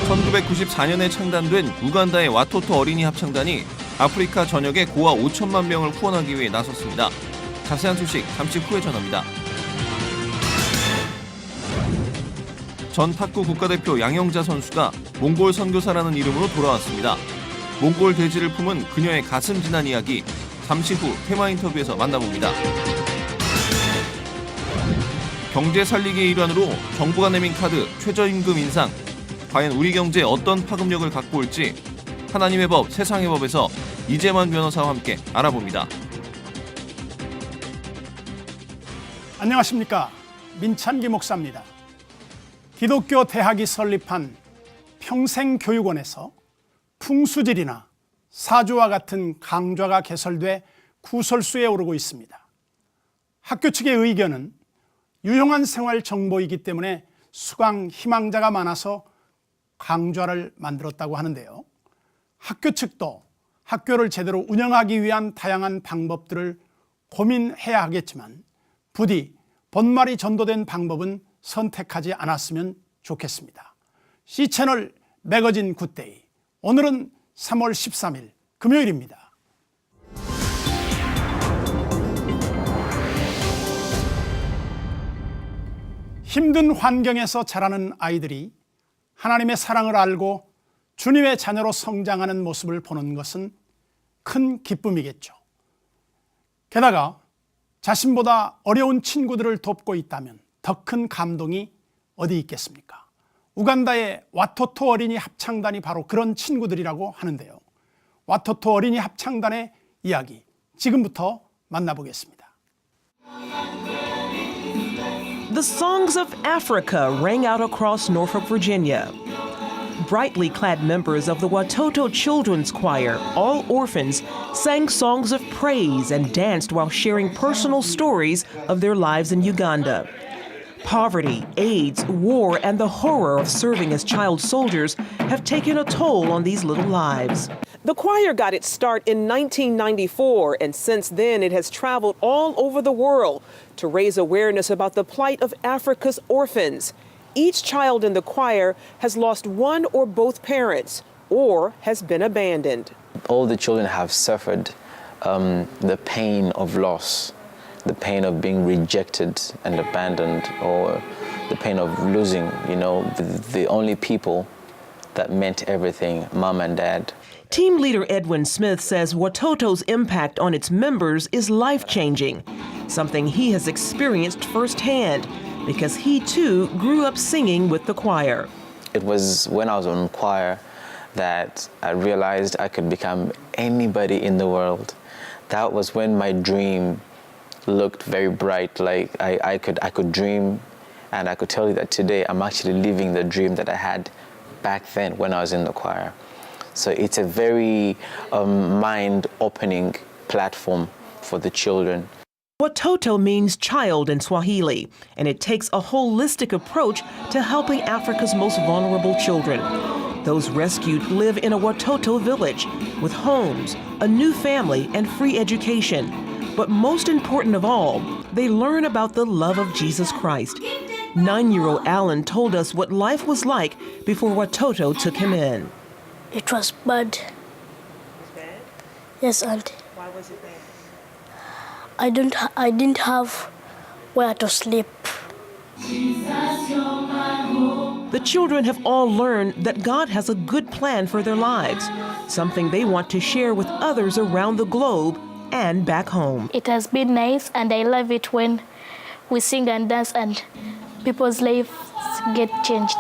1994년에 창단된 우간다의 와토토 어린이 합창단이 아프리카 전역에 고아 5천만 명을 후원하기 위해 나섰습니다. 자세한 소식 잠시 후에 전합니다. 전 탁구 국가대표 양영자 선수가 몽골 선교사라는 이름으로 돌아왔습니다. 몽골 돼지를 품은 그녀의 가슴 지난 이야기, 잠시 후 테마 인터뷰에서 만나봅니다. 경제 살리기의 일환으로 정부가 내민 카드 최저임금 인상, 과연 우리 경제에 어떤 파급력을 갖고 올지 하나님의 법, 세상의 법에서 이재만 변호사와 함께 알아봅니다. 안녕하십니까, 민찬기 목사입니다. 기독교 대학이 설립한 평생교육원에서 풍수질이나 사주와 같은 강좌가 개설돼 구설수에 오르고 있습니다. 학교 측의 의견은 유용한 생활 정보이기 때문에 수강 희망자가 많아서 강좌를 만들었다고 하는데요. 학교 측도 학교를 제대로 운영하기 위한 다양한 방법들을 고민해야 하겠지만 부디 본말이 전도된 방법은 선택하지 않았으면 좋겠습니다. C채널 매거진 굿데이, 오늘은 3월 13일 금요일입니다. 힘든 환경에서 자라는 아이들이 하나님의 사랑을 알고 주님의 자녀로 성장하는 모습을 보는 것은 큰 기쁨이겠죠. 게다가 자신보다 어려운 친구들을 돕고 있다면 더 큰 감동이 어디 있겠습니까? 우간다의 와토토 어린이 합창단이 바로 그런 친구들이라고 하는데요. 와토토 어린이 합창단의 이야기 지금부터 만나보겠습니다. The songs of Africa rang out across Norfolk, Virginia. Brightly clad members of the Watoto Children's Choir, all orphans, sang songs of praise and danced while sharing personal stories of their lives in Uganda. Poverty, AIDS, war, and the horror of serving as child soldiers have taken a toll on these little lives. The choir got its start in 1994, and since then it has traveled all over the world to raise awareness about the plight of Africa's orphans. Each child in the choir has lost one or both parents or has been abandoned. All the children have suffered the pain of loss, the pain of being rejected and abandoned, or the pain of losing, the only people that meant everything, mom and dad. Team leader Edwin Smith says Watoto's impact on its members is life-changing, something he has experienced firsthand because he too grew up singing with the choir. It was when I was on choir that I realized I could become anybody in the world. That was when my dream looked very bright, like I could dream, and I could tell you that today I'm actually living the dream that I had back then when I was in the choir. So it's a very mind-opening platform for the children. Watoto means child in Swahili, and it takes a holistic approach to helping Africa's most vulnerable children. Those rescued live in a Watoto village with homes, a new family, and free education. But most important of all, they learn about the love of Jesus Christ. 9-year-old Alan told us what life was like before Watoto took him in. It was bad. It was bad? Yes, Auntie. Why was it bad? I didn't have where to sleep. The children have all learned that God has a good plan for their lives, something they want to share with others around the globe and back home. It has been nice, and I love it when we sing and dance and people's lives get changed.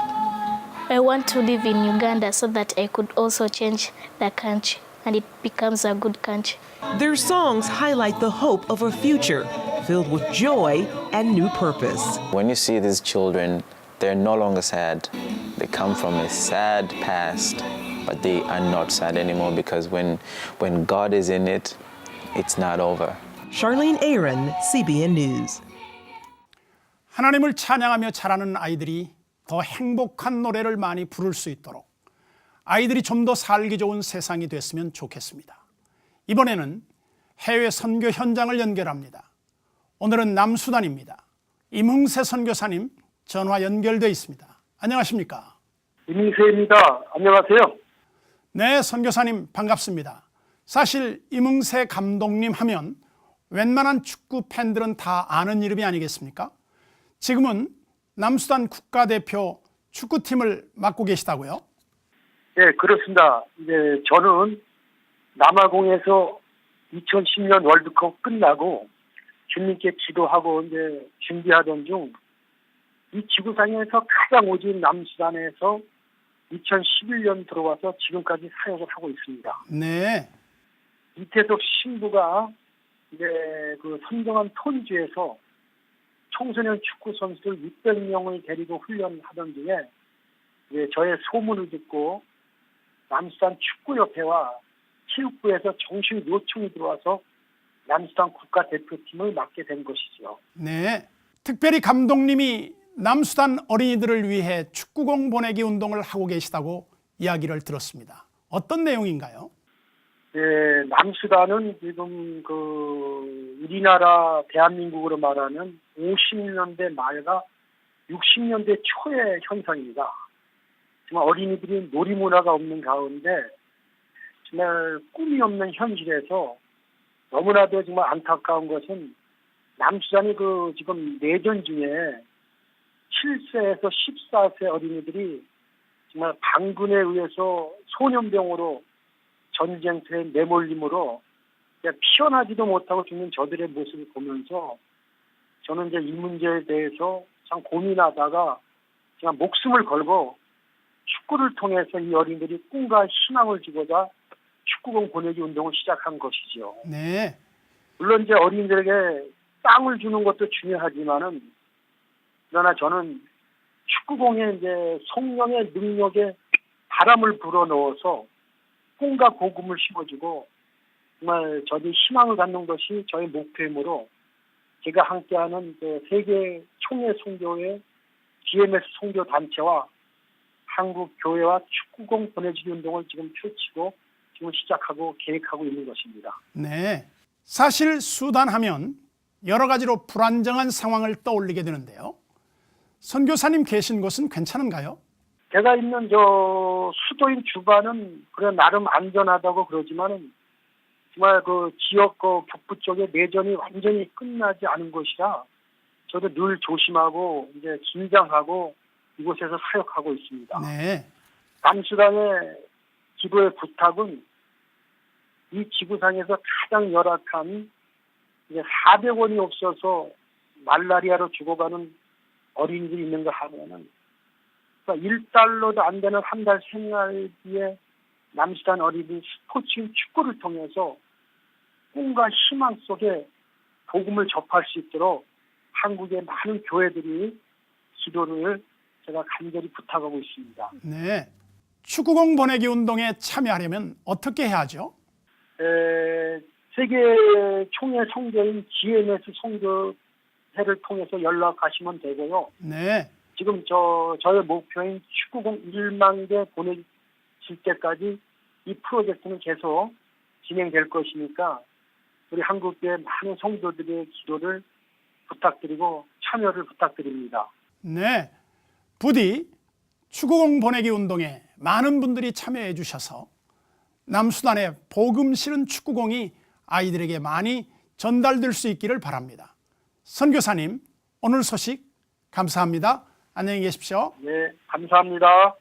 I want to live in Uganda so that I could also change the country and it becomes a good country. Their songs highlight the hope of a future filled with joy and new purpose. When you see these children, they're no longer sad. They come from a sad past, but they are not sad anymore because when God is in it, it's not over. Charlene Aaron, CBN News. 하나님을 찬양하며 자라는 아이들이 더 행복한 노래를 많이 부를 수 있도록 아이들이 좀 더 살기 좋은 세상이 됐으면 좋겠습니다. 이번에는 해외 선교 현장을 연결합니다. 오늘은 남수단입니다. 임흥세 선교사님 전화 연결되어 있습니다. 안녕하십니까? 이민세입니다. 안녕하세요. 네, 선교사님 반갑습니다. 사실 이문세 감독님 하면 웬만한 축구 팬들은 다 아는 이름이 아니겠습니까? 지금은 남수단 국가대표 축구팀을 맡고 계시다고요? 네, 그렇습니다. 이제 저는 남아공에서 2010년 월드컵 끝나고 주님께 기도하고 이제 준비하던 중 이 지구상에서 가장 오진 남수단에서 2011년 들어와서 지금까지 사역을 하고 있습니다. 네, 이태석 신부가 이제 그 선정한 톤주에서 청소년 축구 선수들 600명을 데리고 훈련하던 중에 이제 저의 소문을 듣고 남수단 축구협회와 체육부에서 정식 요청이 들어와서 남수단 국가대표팀을 맡게 된 것이죠. 네. 특별히 감독님이 남수단 어린이들을 위해 축구공 보내기 운동을 하고 계시다고 이야기를 들었습니다. 어떤 내용인가요? 네, 남수단은 지금 그 우리나라 대한민국으로 말하는 50년대 말과 60년대 초의 현상입니다. 정말 어린이들이 놀이문화가 없는 가운데 정말 꿈이 없는 현실에서 너무나도 정말 안타까운 것은 남수단이 그 지금 내전 중에 7세에서 14세 어린이들이 정말 반군에 의해서 소년병으로 전쟁터에 내몰림으로 피어나지도 못하고 죽는 저들의 모습을 보면서 저는 이제 이 문제에 대해서 참 고민하다가 그냥 목숨을 걸고 축구를 통해서 이 어린이들이 꿈과 희망을 주고자 축구공 보내기 운동을 시작한 것이죠. 네. 물론 이제 어린이들에게 땅을 주는 것도 중요하지만은 그러나 저는 축구공에 이제 성령의 능력에 바람을 불어넣어서 꿈과 복음을 심어주고 정말 저희 희망을 갖는 것이 저의 목표이므로 제가 함께하는 세계 총회 선교회 GMS 선교 단체와 한국 교회와 축구공 보내주기 운동을 지금 펼치고 지금 시작하고 계획하고 있는 것입니다. 네. 사실 수단 하면 여러 가지로 불안정한 상황을 떠올리게 되는데요. 선교사님 계신 곳은 괜찮은가요? 제가 있는 저 수도인 주바는 그래 나름 안전하다고 그러지만은 정말 그 지역 그 북부 쪽에 내전이 완전히 끝나지 않은 곳이라 저도 늘 조심하고 이제 긴장하고 이곳에서 사역하고 있습니다. 네. 남수단의 기도의 부탁은 이 지구상에서 가장 열악한 이제 400원이 없어서 말라리아로 죽어가는 어린이들이 있는가 하면은 그러니까 1달러도 안 되는 한 달 생활비에 남수단 어린이 스포츠인 축구를 통해서 꿈과 희망 속에 복음을 접할 수 있도록 한국의 많은 교회들이 기도를 제가 간절히 부탁하고 있습니다. 네. 축구공 보내기 운동에 참여하려면 어떻게 해야 하죠? 세계 총회 선교인 GMS 선교회를 통해서 연락하시면 되고요. 네. 지금 저의 목표인 축구공 1만 개 보내질 때까지 이 프로젝트는 계속 진행될 것이니까 우리 한국의 많은 성도들의 기도를 부탁드리고 참여를 부탁드립니다. 네. 부디 축구공 보내기 운동에 많은 분들이 참여해 주셔서 남수단의 복음 실은 축구공이 아이들에게 많이 전달될 수 있기를 바랍니다. 선교사님, 오늘 소식 감사합니다. 안녕히 계십시오. 네, 감사합니다.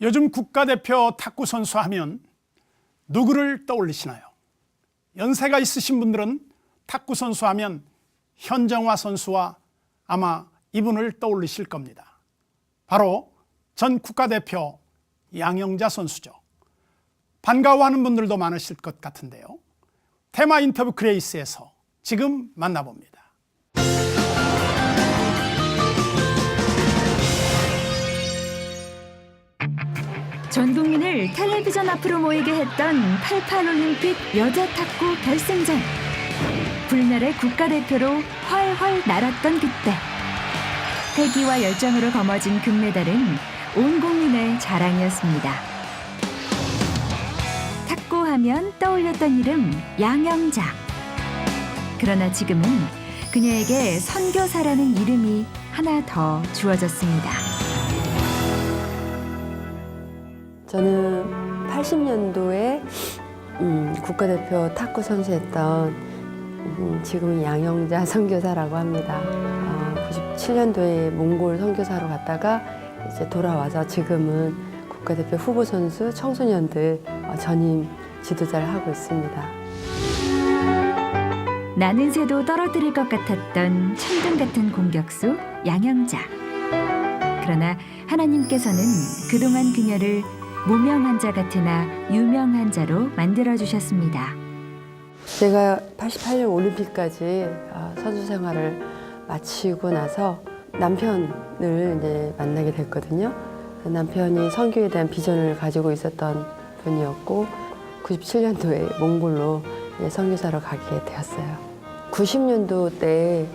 요즘 국가대표 탁구 선수 하면 누구를 떠올리시나요? 연세가 있으신 분들은 탁구 선수 하면 현정화 선수와 아마 이분을 떠올리실 겁니다. 바로 전 국가대표 양영자 선수죠. 반가워하는 분들도 많으실 것 같은데요. 테마 인터뷰 그레이스에서 지금 만나봅니다. 전 국민을 텔레비전 앞으로 모이게 했던 88 올림픽 여자 탁구 결승전. 불멸의 국가대표로 훨훨 날았던 그때. 패기와 열정으로 거머쥔 금메달은 온 국민의 자랑이었습니다. 탁구하면 떠올렸던 이름 양영자. 그러나 지금은 그녀에게 선교사라는 이름이 하나 더 주어졌습니다. 저는 80년도에 국가대표 탁구 선수였던 지금은 양영자 선교사라고 합니다. 97년도에 몽골 선교사로 갔다가 이제 돌아와서 지금은 국가대표 후보 선수 청소년들 전임 지도자를 하고 있습니다. 나는 새도 떨어뜨릴 것 같았던 천둥 같은 공격수 양영자. 그러나 하나님께서는 그동안 그녀를 무명한 자 같으나 유명한 자로 만들어주셨습니다. 제가 88년 올림픽까지 선수 생활을 마치고 나서 남편을 이제 만나게 됐거든요. 남편이 선교에 대한 비전을 가지고 있었던 분이었고 97년도에 몽골로 선교사로 가게 되었어요. 90년도 때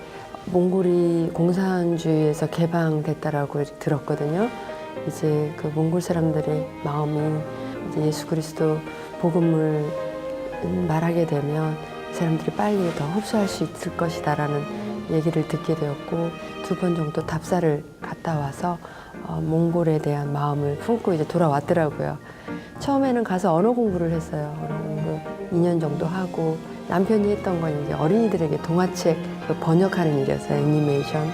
몽골이 공산주의에서 개방됐다라고 들었거든요. 이제 그 몽골 사람들의 마음이 이제 예수 그리스도 복음을 말하게 되면 이 사람들이 빨리 더 흡수할 수 있을 것이다라는 얘기를 듣게 되었고 2번 정도 답사를 갔다 와서 몽골에 대한 마음을 품고 이제 돌아왔더라고요. 처음에는 가서 언어 공부를 했어요. 언어 공부 2년 정도 하고 남편이 했던 건 이제 어린이들에게 동화책 번역하는 일이었어요. 애니메이션.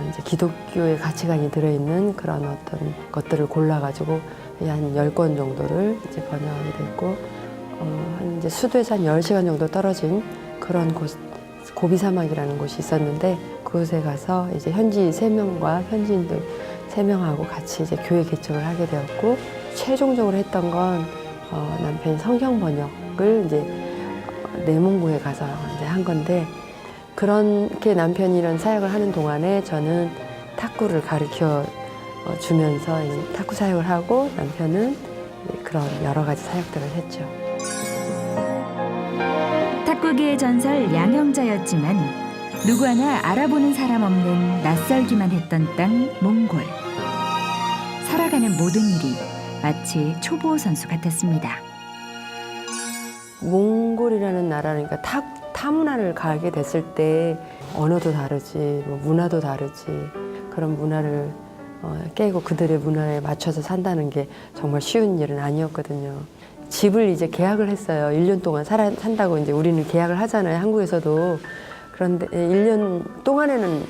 이제 기독교의 가치관이 들어있는 그런 어떤 것들을 골라가지고 한 10권 정도를 이제 번역하게 됐고, 한 이제 수도에서 한 10시간 정도 떨어진 그런 곳, 고비사막이라는 곳이 있었는데, 그곳에 가서 이제 현지 3명과 현지인들 3명하고 같이 이제 교회 개척을 하게 되었고, 최종적으로 했던 건 남편이 성경 번역을 이제 내몽고에 가서 이제 한 건데, 그렇게 남편이 이런 사역을 하는 동안에 저는 탁구를 가르쳐 주면서 탁구 사역을 하고 남편은 그런 여러 가지 사역들을 했죠. 탁구계의 전설 양영자였지만 누구 하나 알아보는 사람 없는 낯설기만 했던 땅 몽골. 살아가는 모든 일이 마치 초보 선수 같았습니다. 몽골이라는 나라는 그러니까 타문화를 가게 됐을 때 언어도 다르지, 문화도 다르지, 그런 문화를 깨고 그들의 문화에 맞춰서 산다는 게 정말 쉬운 일은 아니었거든요. 집을 이제 계약을 했어요. 1년 동안 산다고 이제 우리는 계약을 하잖아요. 한국에서도. 그런데 1년 동안에는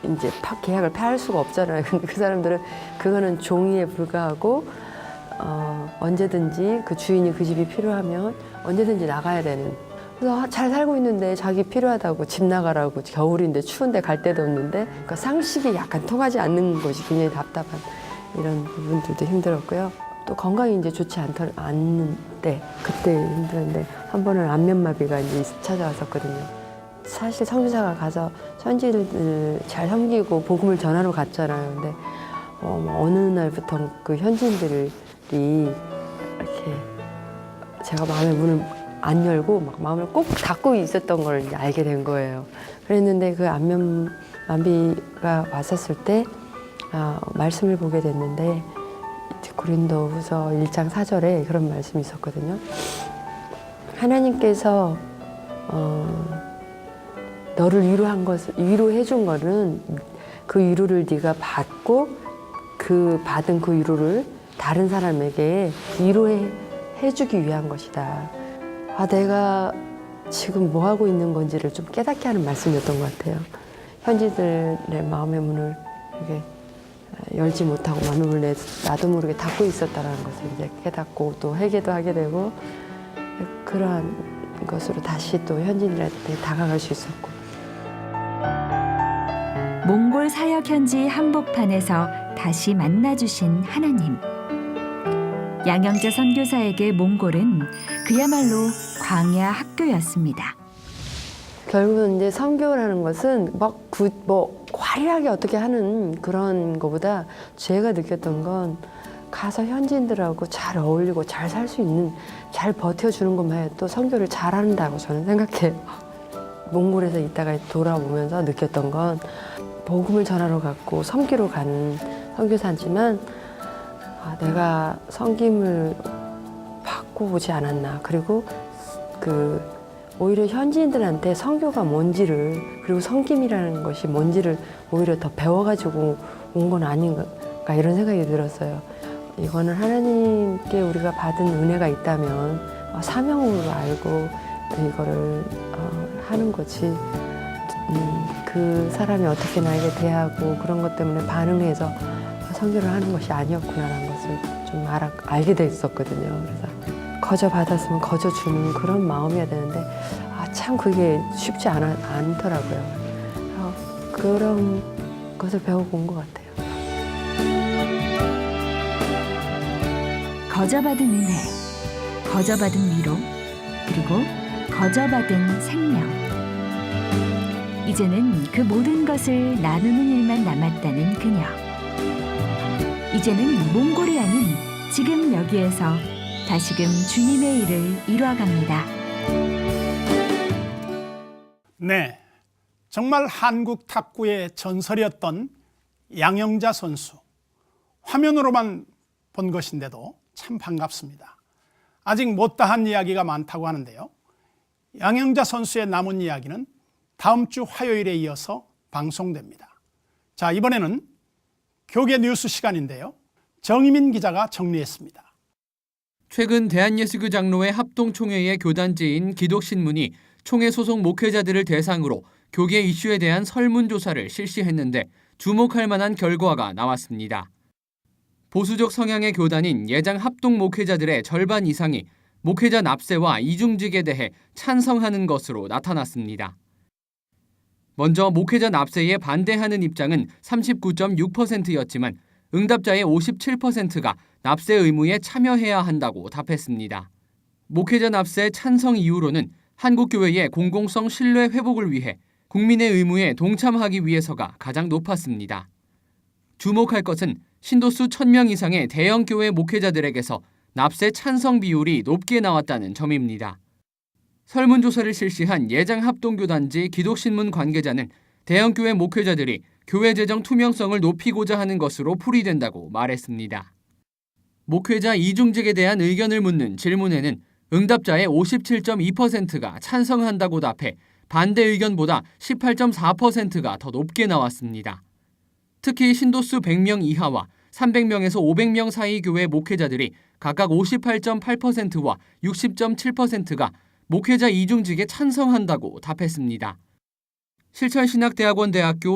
이제 계약을 폐할 수가 없잖아요. 근데 그 사람들은 그거는 종이에 불과하고 언제든지 그 주인이 그 집이 필요하면 언제든지 나가야 되는. 그래서 잘 살고 있는데 자기 필요하다고 집 나가라고 겨울인데 추운데 갈 데도 없는데 그러니까 상식이 약간 통하지 않는 것이 굉장히 답답한 이런 부분들도 힘들었고요. 또 건강이 이제 좋지 않는데 그때 힘들었는데 한 번은 안면마비가 이제 찾아왔었거든요. 사실 선교사가 가서 현지인들 잘 섬기고 복음을 전하러 갔잖아요. 근데 어느 날부터 그 현지인들이 이렇게 제가 마음의 문을 안 열고 막 마음을 꼭 닫고 있었던 걸 이제 알게 된 거예요. 그랬는데 그 안면마비가 왔었을 때 말씀을 보게 됐는데 고린도후서 1장 4절에 그런 말씀이 있었거든요. 하나님께서 너를 위로해 준 거는 그 위로를 네가 받고 그 받은 그 위로를 다른 사람에게 위로해 주기 위한 것이다. 내가 지금 뭐 하고 있는 건지를 좀 깨닫게 하는 말씀이었던 것 같아요. 현지들의 마음의 문을 이렇게 열지 못하고 마음을 나도 모르게 닫고 있었다는 것을 이제 깨닫고 또 회개도 하게 되고 그러한 것으로 다시 또 현지인들한테 다가갈 수 있었고. 몽골 사역 현지 한복판에서 다시 만나주신 하나님. 양영자 선교사에게 몽골은 그야말로 광야 학교였습니다. 결국은 이제 선교라는 것은 막 화려하게 어떻게 하는 그런 것보다 제가 느꼈던 건 가서 현지인들하고 잘 어울리고 잘 살 수 있는, 잘 버텨주는 것만 해도 선교를 잘한다고 저는 생각해요. 몽골에서 있다가 돌아오면서 느꼈던 건 복음을 전하러 갔고 섬기러 가는 선교사지만 내가 섬김을 받고 오지 않았나. 그리고 오히려 현지인들한테 선교가 뭔지를, 그리고 섬김이라는 것이 뭔지를 오히려 더 배워가지고 온 건 아닌가 이런 생각이 들었어요. 이거는 하나님께 우리가 받은 은혜가 있다면 사명으로 알고 이거를 하는 거지. 그 사람이 어떻게 나에게 대하고 그런 것 때문에 반응해서 선교를 하는 것이 아니었구나라는 것을 좀 알게 됐었거든요. 그래서 거저 받았으면 거저 주는 그런 마음이어야 되는데 참 그게 쉽지 않더라고요. 그런 것을 배우고 온 것 같아요. 거저받은 은혜, 거저받은 위로, 그리고 거저받은 생명. 이제는 그 모든 것을 나누는 일만 남았다는 그녀. 이제는 몽골이 아닌 지금 여기에서 다시금 주님의 일을 이루어갑니다. 네, 정말 한국 탁구의 전설이었던 양영자 선수. 화면으로만 본 것인데도 참 반갑습니다. 아직 못다한 이야기가 많다고 하는데요. 양영자 선수의 남은 이야기는 다음 주 화요일에 이어서 방송됩니다. 자, 이번에는 교계 뉴스 시간인데요. 정희민 기자가 정리했습니다. 최근 대한예수교 장로회 합동총회의 교단지인 기독신문이 총회 소속 목회자들을 대상으로 교계 이슈에 대한 설문조사를 실시했는데 주목할 만한 결과가 나왔습니다. 보수적 성향의 교단인 예장 합동 목회자들의 절반 이상이 목회자 납세와 이중직에 대해 찬성하는 것으로 나타났습니다. 먼저 목회자 납세에 반대하는 입장은 39.6%였지만 응답자의 57%가 납세 의무에 참여해야 한다고 답했습니다. 목회자 납세 찬성 이유로는 한국교회의 공공성 신뢰 회복을 위해 국민의 의무에 동참하기 위해서가 가장 높았습니다. 주목할 것은 신도수 1000명 이상의 대형교회 목회자들에게서 납세 찬성 비율이 높게 나왔다는 점입니다. 설문조사를 실시한 예장합동교단지 기독신문 관계자는 대형교회 목회자들이 교회 재정 투명성을 높이고자 하는 것으로 풀이된다고 말했습니다. 목회자 이중직에 대한 의견을 묻는 질문에는 응답자의 57.2%가 찬성한다고 답해 반대 의견보다 18.4%가 더 높게 나왔습니다. 특히 신도수 100명 이하와 300명에서 500명 사이 교회 목회자들이 각각 58.8%와 60.7%가 목회자 이중직에 찬성한다고 답했습니다. 실천신학대학원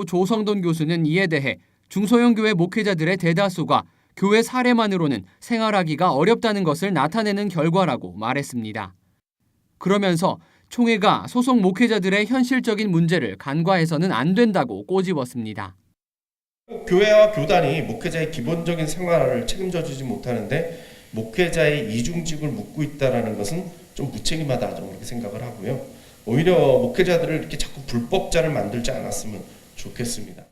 조성돈 교수는 이에 대해 중소형 교회 목회자들의 대다수가 교회 사례만으로는 생활하기가 어렵다는 것을 나타내는 결과라고 말했습니다. 그러면서 총회가 소속 목회자들의 현실적인 문제를 간과해서는 안 된다고 꼬집었습니다. 교회와 교단이 목회자의 기본적인 생활을 책임져주지 못하는데 목회자의 이중직을 묻고 있다는 것은 좀 무책임하다, 좀 그렇게 생각을 하고요. 오히려 목회자들을 이렇게 자꾸 불법자를 만들지 않았으면 좋겠습니다.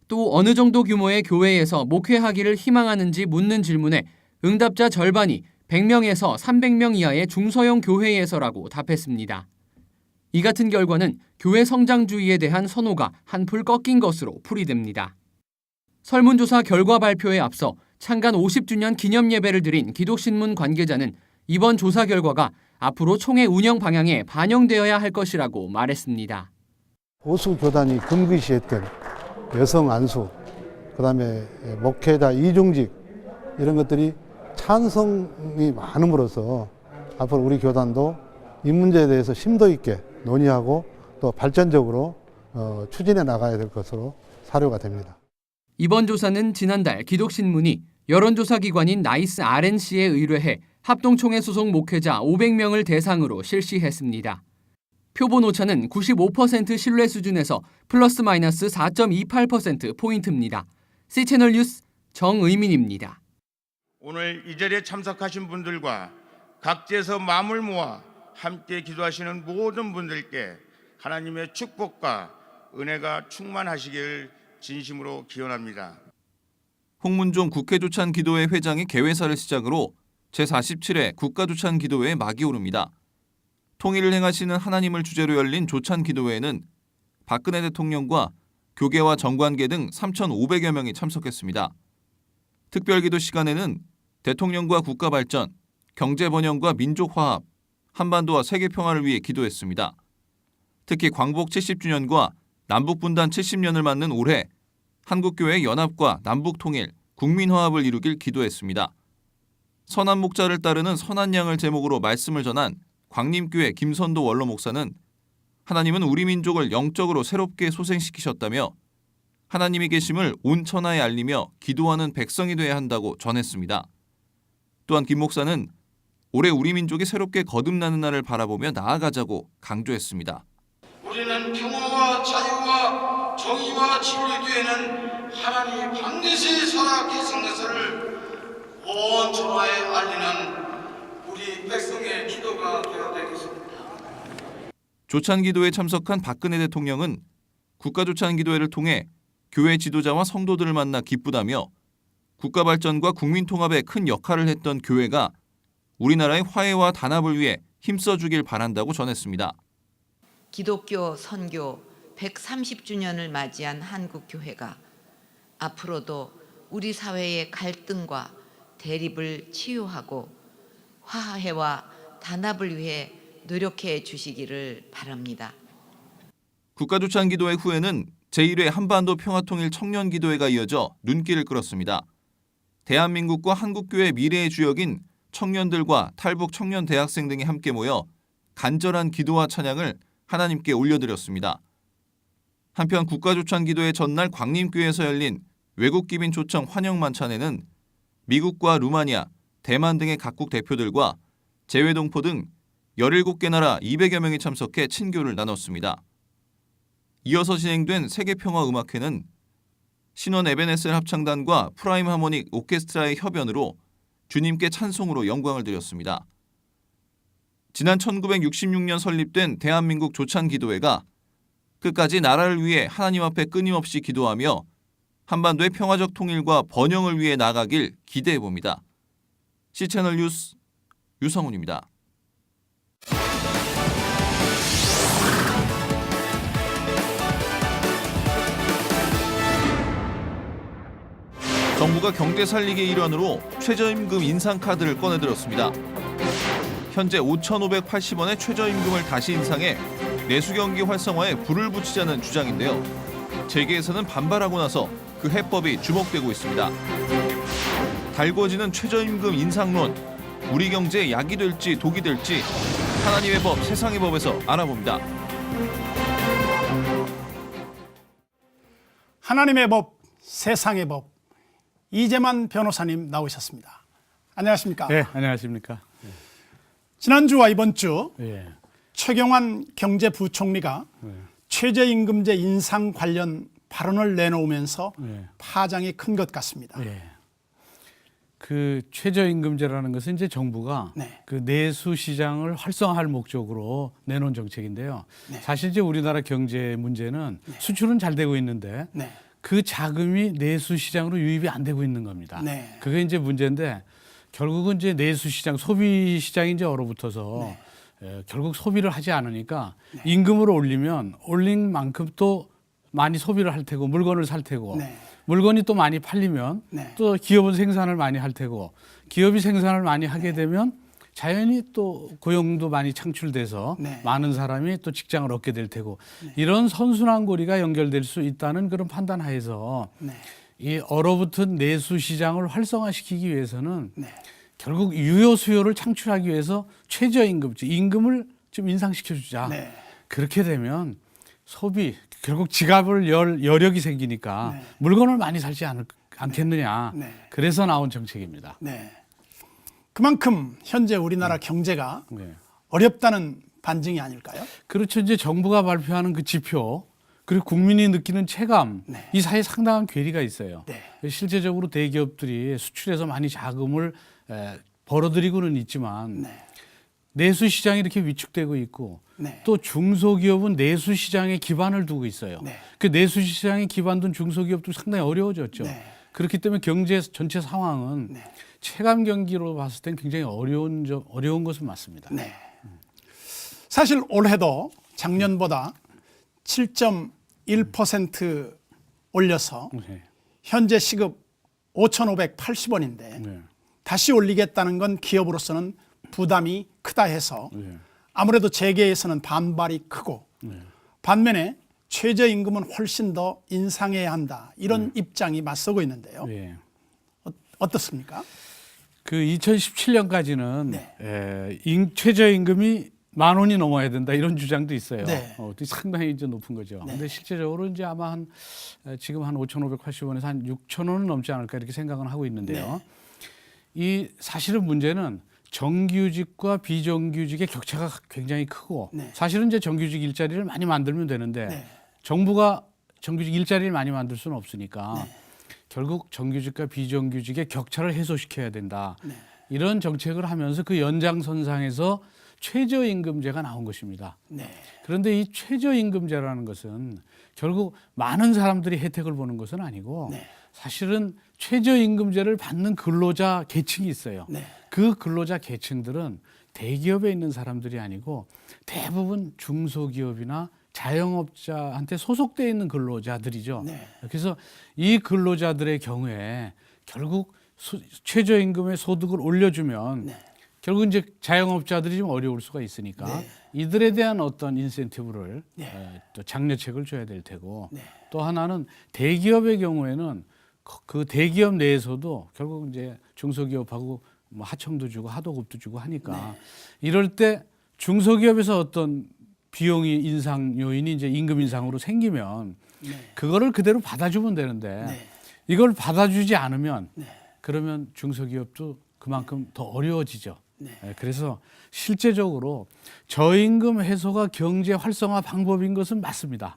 또 어느 정도 규모의 교회에서 목회하기를 희망하는지 묻는 질문에 응답자 절반이 100명에서 300명 이하의 중소형 교회에서라고 답했습니다. 이 같은 결과는 교회 성장주의에 대한 선호가 한풀 꺾인 것으로 풀이됩니다. 설문조사 결과 발표에 앞서 창간 50주년 기념 예배를 드린 기독신문 관계자는 이번 조사 결과가 앞으로 총회 운영 방향에 반영되어야 할 것이라고 말했습니다. 보수 교단이 금기시했던 여성 안수, 그다음에 목회자 이중직 이런 것들이 찬성이 많음으로써 앞으로 우리 교단도 이 문제에 대해서 심도 있게 논의하고 또 발전적으로 추진해 나가야 될 것으로 사료가 됩니다. 이번 조사는 지난달 기독신문이 여론조사 기관인 나이스 RNC에 의뢰해 합동총회 소속 목회자 500명을 대상으로 실시했습니다. 표본 오차는 95% 신뢰 수준에서 플러스 마이너스 4.28%포인트입니다. C채널 뉴스 정의민입니다. 오늘 이 자리에 참석하신 분들과 각지에서 마음을 모아 함께 기도하시는 모든 분들께 하나님의 축복과 은혜가 충만하시길 진심으로 기원합니다. 홍문종 국회조찬기도회 회장의 개회사를 시작으로 제47회 국가조찬기도회에 막이 오릅니다. 통일을 행하시는 하나님을 주제로 열린 조찬기도회에는 박근혜 대통령과 교계와 정관계 등 3,500여 명이 참석했습니다. 특별기도 시간에는 대통령과 국가발전, 경제번영과 민족화합, 한반도와 세계평화를 위해 기도했습니다. 특히 광복 70주년과 남북분단 70년을 맞는 올해 한국교회 연합과 남북통일, 국민화합을 이루길 기도했습니다. 선한 목자를 따르는 선한 양을 제목으로 말씀을 전한 광림교회 김선도 원로 목사는 하나님은 우리 민족을 영적으로 새롭게 소생시키셨다며 하나님이 계심을 온 천하에 알리며 기도하는 백성이 되어야 한다고 전했습니다. 또한 김 목사는 올해 우리 민족이 새롭게 거듭나는 날을 바라보며 나아가자고 강조했습니다. 우리는 평화와 자유와 정의와 진리의 뒤에는 하나님이 반드시 살아계신 것을 온 천하에 알리는 우리 백성의 기도가 되어야 되겠습니다. 조찬기도에 참석한 박근혜 대통령은 국가조찬기도회를 통해 교회 지도자와 성도들을 만나 기쁘다며 국가발전과 국민통합에 큰 역할을 했던 교회가 우리나라의 화해와 단합을 위해 힘써주길 바란다고 전했습니다. 기독교 선교 130주년을 맞이한 한국교회가 앞으로도 우리 사회의 갈등과 대립을 치유하고 화해와 단합을 위해 노력해 주시기를 바랍니다. 국가조찬기도회 후에는 제1회 한반도 평화통일 청년기도회가 이어져 눈길을 끌었습니다. 대한민국과 한국교회 미래의 주역인 청년들과 탈북 청년 대학생 등이 함께 모여 간절한 기도와 찬양을 하나님께 올려드렸습니다. 한편 국가조찬기도회 전날 광림교회에서 열린 외국기빈 초청 환영 만찬에는 미국과 루마니아, 대만 등의 각국 대표들과 재외동포 등 17개 나라 200여 명이 참석해 친교를 나눴습니다. 이어서 진행된 세계평화음악회는 신원 에베네셀 합창단과 프라임 하모닉 오케스트라의 협연으로 주님께 찬송으로 영광을 드렸습니다. 지난 1966년 설립된 대한민국 조찬기도회가 끝까지 나라를 위해 하나님 앞에 끊임없이 기도하며 한반도의 평화적 통일과 번영을 위해 나아가길 기대해봅니다. C채널 뉴스 유성훈입니다. 정부가 경제 살리기의 일환으로 최저임금 인상 카드를 꺼내들었습니다. 현재 5,580원의 최저임금을 다시 인상해 내수경기 활성화에 불을 붙이자는 주장인데요. 재계에서는 반발하고 나서 그 해법이 주목되고 있습니다. 달궈지는 최저임금 인상론, 우리 경제에 약이 될지 독이 될지 하나님의 법, 세상의 법에서 알아봅니다. 하나님의 법, 세상의 법, 이재만 변호사님 나오셨습니다. 안녕하십니까? 네, 안녕하십니까? 지난주와 이번 주 예. 최경환 경제부총리가 최저임금제 인상 관련 발언을 내놓으면서 파장이 큰 것 같습니다. 예. 그 최저임금제라는 것은 이제 정부가 그 내수 시장을 활성화할 목적으로 내놓은 정책인데요. 사실 이제 우리나라 경제 문제는 수출은 잘 되고 있는데 그 자금이 내수 시장으로 유입이 안 되고 있는 겁니다. 그게 이제 문제인데 결국은 이제 내수 시장, 소비 시장이 이제 얼어붙어서 결국 소비를 하지 않으니까 임금을 올리면 올린 만큼 또 많이 소비를 할 테고 물건을 살 테고 물건이 또 많이 팔리면 또 기업은 생산을 많이 할 테고 기업이 생산을 많이 하게 되면 자연히 또 고용도 많이 창출돼서 많은 사람이 또 직장을 얻게 될 테고 이런 선순환 고리가 연결될 수 있다는 그런 판단하에서 이 얼어붙은 내수 시장을 활성화시키기 위해서는 결국 유효 수요를 창출하기 위해서 최저임금, 임금을 좀 인상시켜주자. 그렇게 되면 소비 결국 지갑을 열 여력이 생기니까 물건을 많이 살지 않겠느냐. 그래서 나온 정책입니다. 네. 그만큼 현재 우리나라 경제가 어렵다는 반증이 아닐까요? 그렇죠. 이제 정부가 발표하는 그 지표 그리고 국민이 느끼는 체감 이 사이에 상당한 괴리가 있어요. 실제적으로 대기업들이 수출해서 많이 자금을 벌어들이고는 있지만 내수 시장이 이렇게 위축되고 있고 또 중소기업은 내수 시장에 기반을 두고 있어요. 그 내수 시장에 기반 둔 중소기업도 상당히 어려워졌죠. 그렇기 때문에 경제 전체 상황은 체감 경기로 봤을 땐 굉장히 어려운 것은 맞습니다. 사실 올해도 작년보다 7.1% 올려서 현재 시급 5,580원인데 다시 올리겠다는 건 기업으로서는 부담이 크다 해서 아무래도 재계에서는 반발이 크고 반면에 최저임금은 훨씬 더 인상해야 한다 이런 입장이 맞서고 있는데요. 어떻습니까? 그 2017년까지는 최저임금이 10,000원이 넘어야 된다 이런 주장도 있어요. 상당히 이제 높은 거죠. 근데 실제적으로 이제 아마 지금 한 5,580원에서 한 6,000원은 넘지 않을까 이렇게 생각은 하고 있는데요. 이 사실은 문제는 정규직과 비정규직의 격차가 굉장히 크고 사실은 이제 정규직 일자리를 많이 만들면 되는데 정부가 정규직 일자리를 많이 만들 수는 없으니까 결국 정규직과 비정규직의 격차를 해소시켜야 된다. 이런 정책을 하면서 그 연장선상에서 최저임금제가 나온 것입니다. 그런데 이 최저임금제라는 것은 결국 많은 사람들이 혜택을 보는 것은 아니고 사실은 최저임금제를 받는 근로자 계층이 있어요. 그 근로자 계층들은 대기업에 있는 사람들이 아니고 대부분 중소기업이나 자영업자한테 소속되어 있는 근로자들이죠. 그래서 이 근로자들의 경우에 결국 최저임금의 소득을 올려주면 결국 이제 자영업자들이 좀 어려울 수가 있으니까 이들에 대한 어떤 인센티브를 또 장려책을 줘야 될 테고 또 하나는 대기업의 경우에는 그 대기업 내에서도 결국 이제 중소기업하고 뭐 하청도 주고 하도급도 주고 하니까 이럴 때 중소기업에서 어떤 비용이 인상 요인이 이제 임금 인상으로 생기면 그거를 그대로 받아주면 되는데 이걸 받아주지 않으면 그러면 중소기업도 그만큼 더 어려워지죠. 그래서 실제적으로 저임금 해소가 경제 활성화 방법인 것은 맞습니다.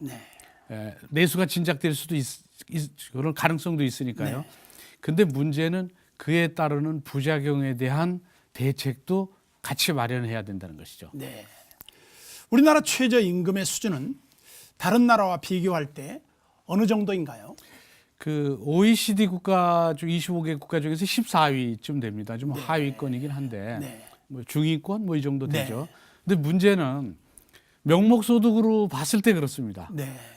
내수가 진작될 수도 그런 가능성도 있으니까요. 근데 문제는 그에 따르는 부작용에 대한 대책도 같이 마련해야 된다는 것이죠. 우리나라 최저임금의 수준은 다른 나라와 비교할 때 어느 정도인가요? 그 OECD 국가 중 25개 국가 중에서 14위쯤 됩니다. 좀 하위권이긴 한데 뭐 중위권 뭐 이 정도 되죠. 근데 문제는 명목소득으로 봤을 때 그렇습니다.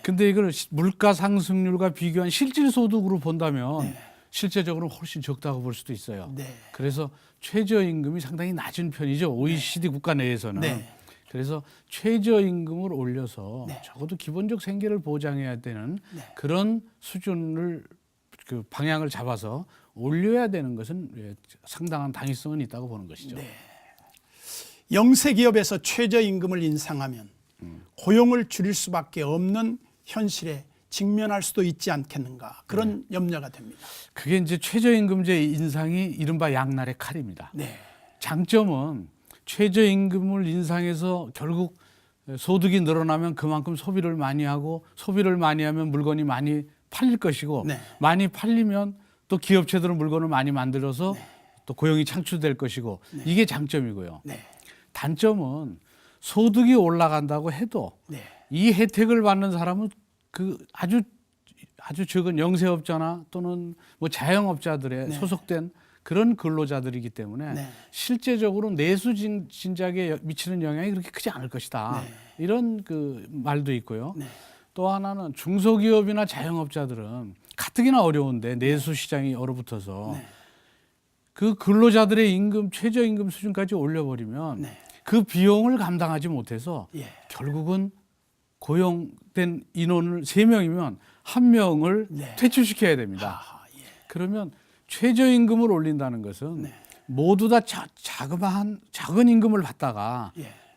근데 이걸 물가 상승률과 비교한 실질소득으로 본다면 실제적으로 훨씬 적다고 볼 수도 있어요. 그래서 최저임금이 상당히 낮은 편이죠. OECD 국가 내에서는. 그래서 최저임금을 올려서 적어도 기본적 생계를 보장해야 되는 그런 수준을 그 방향을 잡아서 올려야 되는 것은 상당한 당위성은 있다고 보는 것이죠. 영세 기업에서 최저임금을 인상하면 고용을 줄일 수밖에 없는 현실에 직면할 수도 있지 않겠는가 그런 염려가 됩니다. 그게 이제 최저임금제 인상이 이른바 양날의 칼입니다. 장점은 최저임금을 인상해서 결국 소득이 늘어나면 그만큼 소비를 많이 하고 소비를 많이 하면 물건이 많이 팔릴 것이고 많이 팔리면 또 기업체들은 물건을 많이 만들어서 또 고용이 창출될 것이고 이게 장점이고요. 단점은 소득이 올라간다고 해도 이 혜택을 받는 사람은 그 아주 적은 영세업자나 또는 뭐 자영업자들의 소속된 그런 근로자들이기 때문에 실제적으로 내수 진작에 미치는 영향이 그렇게 크지 않을 것이다. 이런 그 말도 있고요. 또 하나는 중소기업이나 자영업자들은 가뜩이나 어려운데 내수 시장이 얼어붙어서 그 근로자들의 임금 최저임금 수준까지 올려버리면 그 비용을 감당하지 못해서 결국은 고용된 인원을 3명이면 1명을 퇴출시켜야 됩니다. 그러면 최저임금을 올린다는 것은 모두 다 자그마한 작은 임금을 받다가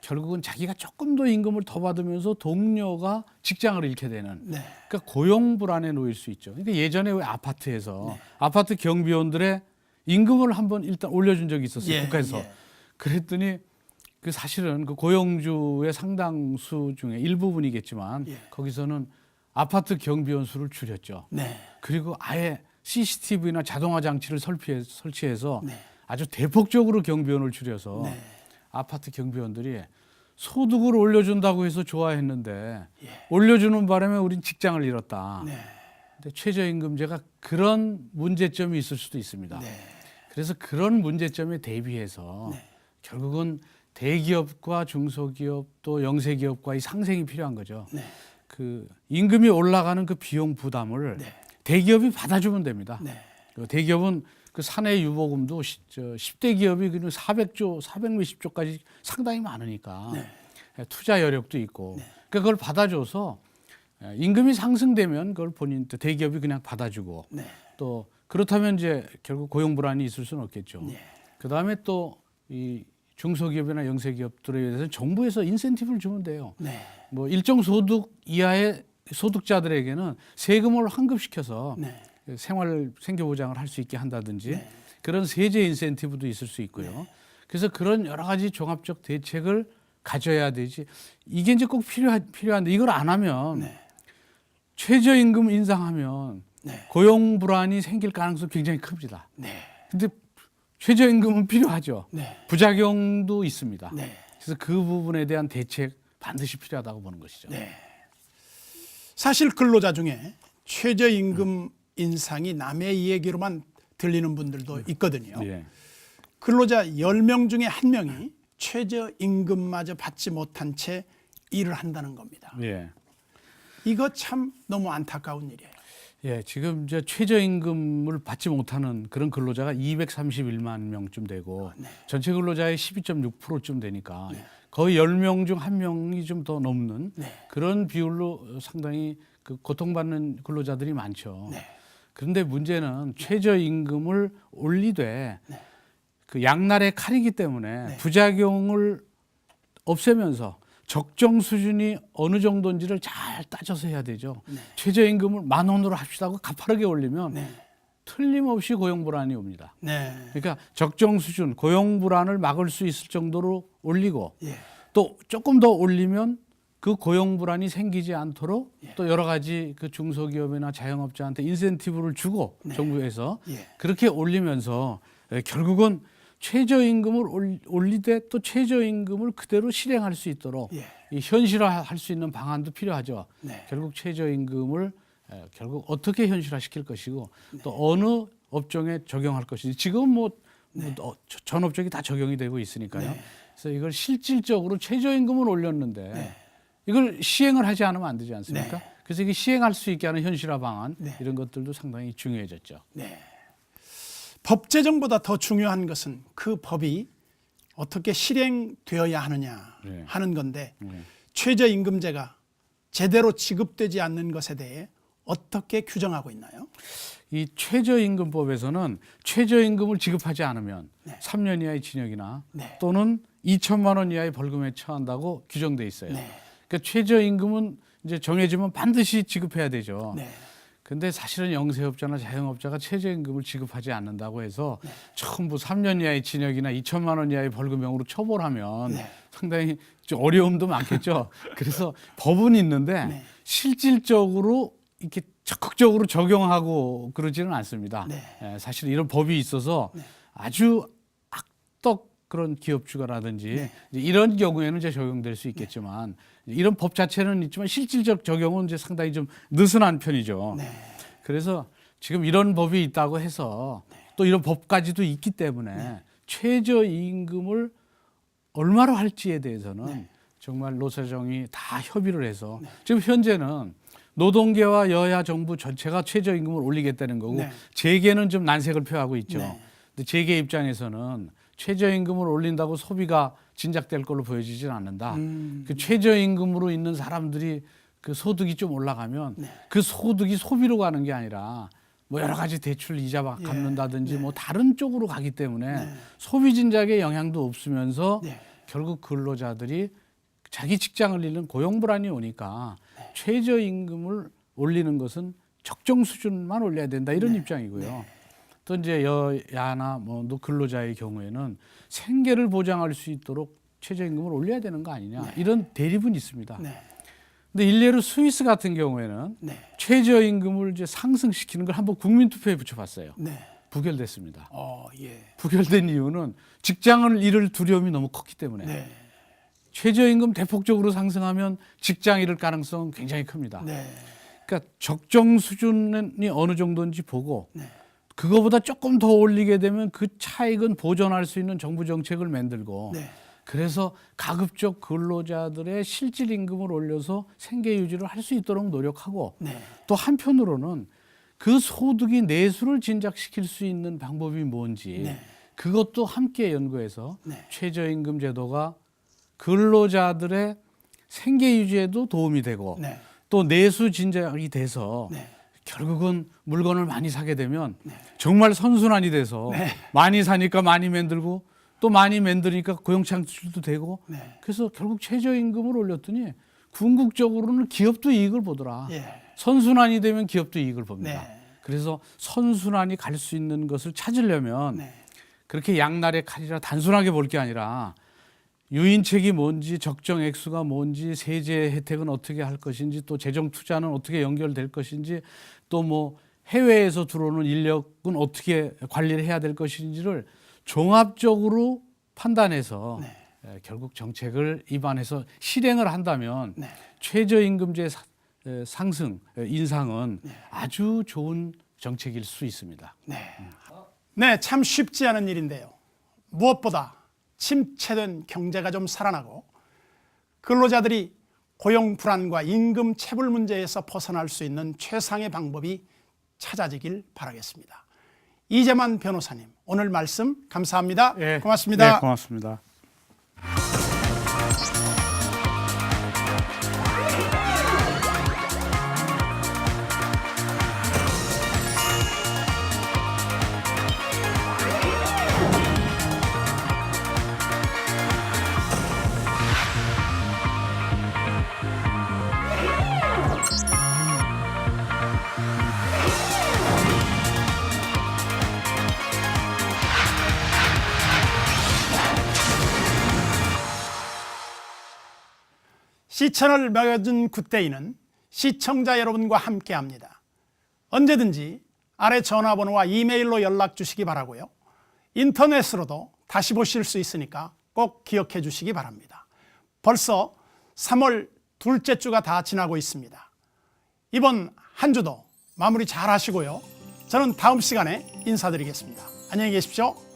결국은 자기가 조금 더 임금을 더 받으면서 동료가 직장을 잃게 되는 네. 그러니까 고용 불안에 놓일 수 있죠. 그러니까 예전에 왜 아파트에서 아파트 경비원들의 임금을 한번 일단 올려준 적이 있었어요. 예, 국가에서. 예. 그랬더니 그 사실은 그 고용주의 상당수 중에 일부분이겠지만 거기서는 아파트 경비원 수를 줄였죠. 네. 그리고 아예 CCTV나 자동화 장치를 설치해서 네. 아주 대폭적으로 경비원을 줄여서 네. 아파트 경비원들이 소득을 올려준다고 해서 좋아했는데 올려주는 바람에 우린 직장을 잃었다. 네. 근데 최저임금제가 그런 문제점이 있을 수도 있습니다. 네. 그래서 그런 문제점에 대비해서 결국은 대기업과 중소기업 또 영세기업과의 상생이 필요한 거죠. 네. 그 임금이 올라가는 그 비용 부담을 대기업이 받아주면 됩니다. 대기업은 그 사내 유보금도 10대 기업이 그냥 400조, 400몇십 조까지 상당히 많으니까 투자 여력도 있고 그러니까 그걸 받아줘서 임금이 상승되면 그걸 본인 대기업이 그냥 받아주고 또 그렇다면 이제 결국 고용 불안이 있을 수는 없겠죠. 그 다음에 또 이 중소기업이나 영세기업들에 대해서 정부에서 인센티브를 주면 돼요. 뭐 일정 소득 이하의 소득자들에게는 세금을 환급시켜서 생계 보장을 할 수 있게 한다든지 그런 세제 인센티브도 있을 수 있고요. 그래서 그런 여러 가지 종합적 대책을 가져야 되지. 이게 이제 꼭 필요한데 이걸 안 하면 최저임금 인상하면 고용 불안이 생길 가능성이 굉장히 큽니다. 근데 최저임금은 필요하죠. 부작용도 있습니다. 그래서 그 부분에 대한 대책 반드시 필요하다고 보는 것이죠. 사실 근로자 중에 최저임금 인상이 남의 얘기로만 들리는 분들도 있거든요. 근로자 10명 중에 1명이 최저임금마저 받지 못한 채 일을 한다는 겁니다. 이거 참 너무 안타까운 일이에요. 지금 이제 최저임금을 받지 못하는 그런 근로자가 231만 명쯤 되고 전체 근로자의 12.6%쯤 되니까 거의 10명 중 1명이 좀 더 넘는 그런 비율로 상당히 그 고통받는 근로자들이 많죠. 그런데 문제는 최저임금을 올리되 그 양날의 칼이기 때문에 부작용을 없애면서 적정 수준이 어느 정도인지를 잘 따져서 해야 되죠. 최저임금을 10,000원으로 합시다고 가파르게 올리면 틀림없이 고용 불안이 옵니다. 그러니까 적정 수준, 고용 불안을 막을 수 있을 정도로 올리고 또 조금 더 올리면 그 고용 불안이 생기지 않도록 또 여러 가지 그 중소기업이나 자영업자한테 인센티브를 주고 정부에서 그렇게 올리면서 결국은 최저임금을 올리되 또 최저임금을 그대로 실행할 수 있도록 이 현실화할 수 있는 방안도 필요하죠. 결국 최저임금을 결국 어떻게 현실화시킬 것이고 또 어느 업종에 적용할 것인지 지금 전 업종이 다 적용이 되고 있으니까요. 그래서 이걸 실질적으로 최저임금을 올렸는데 이걸 시행을 하지 않으면 안 되지 않습니까? 그래서 이게 시행할 수 있게 하는 현실화 방안 이런 것들도 상당히 중요해졌죠. 법 제정보다 더 중요한 것은 그 법이 어떻게 실행되어야 하느냐 하는 건데 최저임금제가 제대로 지급되지 않는 것에 대해 어떻게 규정하고 있나요? 이 최저임금법에서는 최저임금을 지급하지 않으면 3년 이하의 징역이나 또는 2천만 원 이하의 벌금에 처한다고 규정돼 있어요. 그러니까 최저임금은 이제 정해지면 반드시 지급해야 되죠. 근데 사실은 영세업자나 자영업자가 최저임금을 지급하지 않는다고 해서 전부 3년 이하의 징역이나 2천만 원 이하의 벌금형으로 처벌하면 상당히 좀 어려움도 많겠죠. 그래서 법은 있는데 실질적으로 이렇게 적극적으로 적용하고 그러지는 않습니다. 사실 이런 법이 있어서 아주 악덕 그런 기업주가라든지 이런 경우에는 이제 적용될 수 있겠지만 이런 법 자체는 있지만 실질적 적용은 이제 상당히 좀 느슨한 편이죠. 그래서 지금 이런 법이 있다고 해서 또 이런 법까지도 있기 때문에 최저임금을 얼마로 할지에 대해서는 정말 노사정이 다 협의를 해서 지금 현재는 노동계와 여야 정부 전체가 최저임금을 올리겠다는 거고 재계는 좀 난색을 표하고 있죠. 근데 재계 입장에서는 최저임금을 올린다고 소비가 진작될 걸로 보여지진 않는다. 그 최저임금으로 있는 사람들이 그 소득이 좀 올라가면 그 소득이 소비로 가는 게 아니라 뭐 여러 가지 대출 이자 갚는다든지 뭐 다른 쪽으로 가기 때문에 소비 진작에 영향도 없으면서 결국 근로자들이 자기 직장을 잃는 고용 불안이 오니까 최저임금을 올리는 것은 적정 수준만 올려야 된다 이런 입장이고요. 또 이제 여야나 뭐 근로자의 경우에는 생계를 보장할 수 있도록 최저임금을 올려야 되는 거 아니냐 이런 대립은 있습니다. 근데 일례로 스위스 같은 경우에는 최저임금을 이제 상승시키는 걸 한번 국민투표에 붙여봤어요. 부결됐습니다. 부결된 이유는 직장을 잃을 두려움이 너무 컸기 때문에 최저임금 대폭적으로 상승하면 직장 잃을 가능성은 굉장히 큽니다. 그러니까 적정 수준이 어느 정도인지 보고 그거보다 조금 더 올리게 되면 그 차익은 보존할 수 있는 정부 정책을 만들고 그래서 가급적 근로자들의 실질 임금을 올려서 생계 유지를 할 수 있도록 노력하고 또 한편으로는 그 소득이 내수를 진작시킬 수 있는 방법이 뭔지 그것도 함께 연구해서 최저임금 제도가 근로자들의 생계 유지에도 도움이 되고 또 내수 진작이 돼서 결국은 물건을 많이 사게 되면 정말 선순환이 돼서 많이 사니까 많이 만들고 또 많이 만드니까 고용 창출도 되고 그래서 결국 최저임금을 올렸더니 궁극적으로는 기업도 이익을 보더라. 선순환이 되면 기업도 이익을 봅니다. 그래서 선순환이 갈 수 있는 것을 찾으려면 그렇게 양날의 칼이라 단순하게 볼 게 아니라 유인책이 뭔지 적정 액수가 뭔지 세제 혜택은 어떻게 할 것인지 또 재정 투자는 어떻게 연결될 것인지 또 뭐 해외에서 들어오는 인력은 어떻게 관리를 해야 될 것인지를 종합적으로 판단해서 결국 정책을 입안해서 실행을 한다면 최저임금제 상승, 인상은 아주 좋은 정책일 수 있습니다. 네, 참 쉽지 않은 일인데요. 무엇보다 침체된 경제가 좀 살아나고 근로자들이 고용 불안과 임금 체불 문제에서 벗어날 수 있는 최상의 방법이 찾아지길 바라겠습니다. 이재만 변호사님, 오늘 말씀 감사합니다. 고맙습니다. 네, 고맙습니다. 시천을 먹여준 굿데이는 시청자 여러분과 함께합니다. 언제든지 아래 전화번호와 이메일로 연락 주시기 바라고요. 인터넷으로도 다시 보실 수 있으니까 꼭 기억해 주시기 바랍니다. 벌써 3월 둘째 주가 다 지나고 있습니다. 이번 한 주도 마무리 잘 하시고요. 저는 다음 시간에 인사드리겠습니다. 안녕히 계십시오.